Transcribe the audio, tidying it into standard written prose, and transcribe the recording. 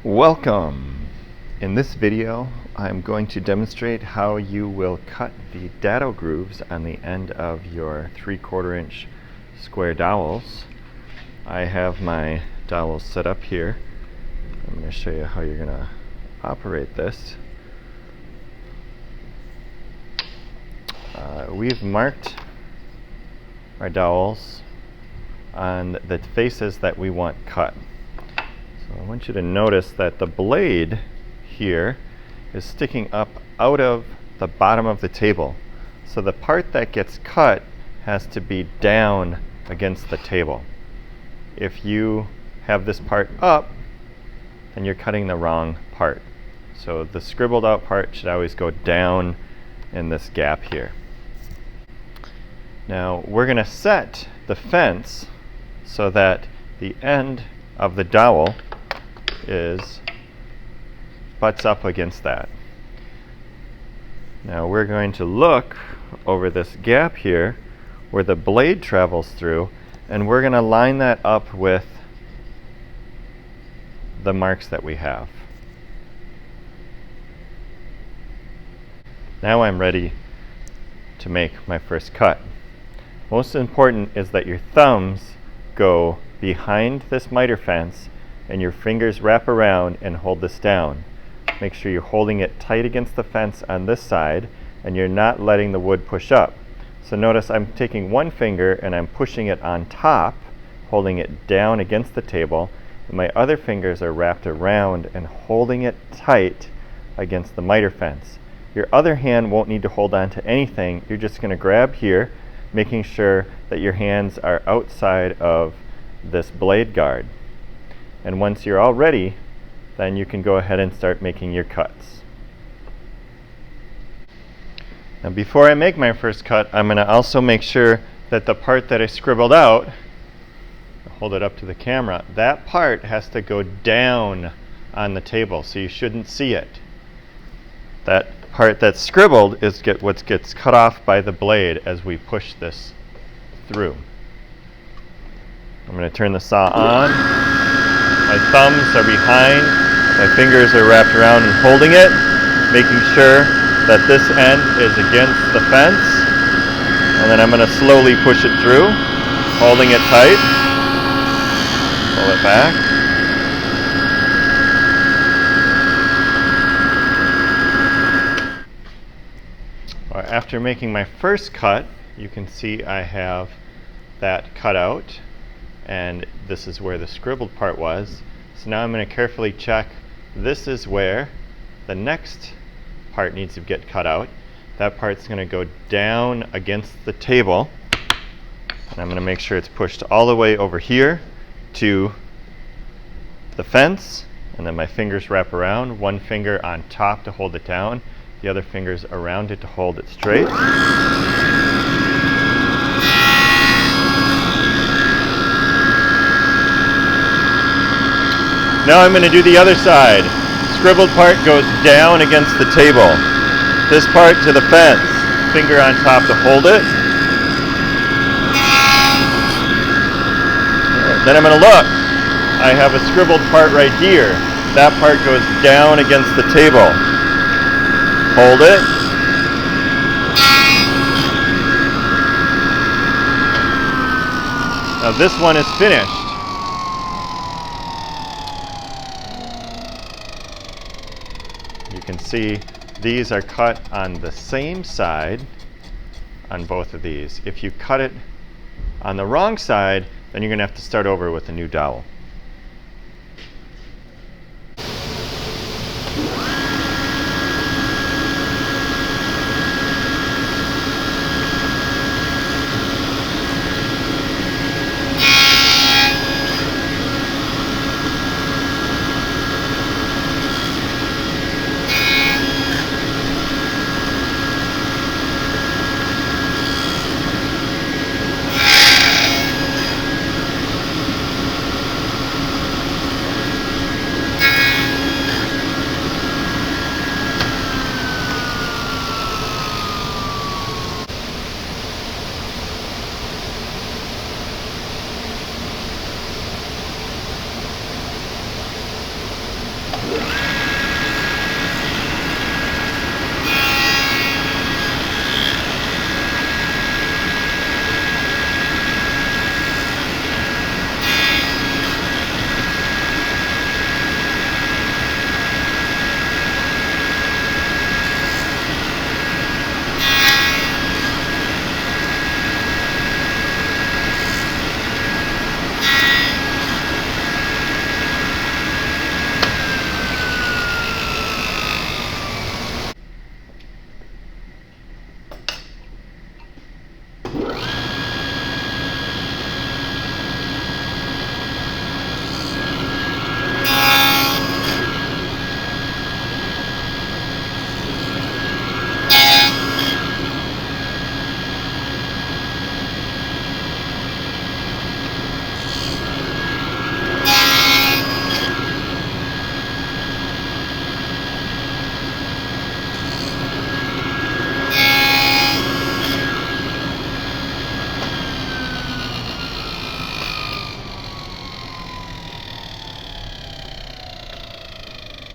Welcome! In this video, I'm going to demonstrate how you will cut the dado grooves on the end of your 3/4 inch square dowels. I have my dowels set up here. I'm going to show you how you're going to operate this. We've marked our dowels on the faces that we want cut. So I want you to notice that the blade here is sticking up out of the bottom of the table. So the part that gets cut has to be down against the table. If you have this part up, then you're cutting the wrong part. So the scribbled out part should always go down in this gap here. Now we're going to set the fence so that the end of the dowel butts up against that. Now we're going to look over this gap here where the blade travels through, and we're going to line that up with the marks that we have. Now I'm ready to make my first cut. Most important is that your thumbs go behind this miter fence and your fingers wrap around and hold this down. Make sure you're holding it tight against the fence on this side and you're not letting the wood push up. So notice I'm taking one finger and I'm pushing it on top, holding it down against the table, and my other fingers are wrapped around and holding it tight against the miter fence. Your other hand won't need to hold on to anything. You're just going to grab here, making sure that your hands are outside of this blade guard. And once you're all ready, then you can go ahead and start making your cuts. Now before I make my first cut, I'm going to also make sure that the part that I scribbled out, I'll hold it up to the camera, that part has to go down on the table, so you shouldn't see it. That part that's scribbled is what gets cut off by the blade as we push this through. I'm going to turn the saw on. My thumbs are behind, my fingers are wrapped around and holding it, making sure that this end is against the fence. And then I'm going to slowly push it through, holding it tight. Pull it back. After making my first cut, you can see I have that cut out, and this is where the scribbled part was. So now I'm going to carefully check. This is where the next part needs to get cut out. That part's going to go down against the table, and I'm going to make sure it's pushed all the way over here to the fence, and then my fingers wrap around, one finger on top to hold it down, the other finger's around it to hold it straight. Now I'm going to do the other side. Scribbled part goes down against the table. This part to the fence. Finger on top to hold it. Then I'm going to look. I have a scribbled part right here. That part goes down against the table. Hold it. Now this one is finished. You can see these are cut on the same side on both of these. If you cut it on the wrong side, then you're going to have to start over with a new dowel.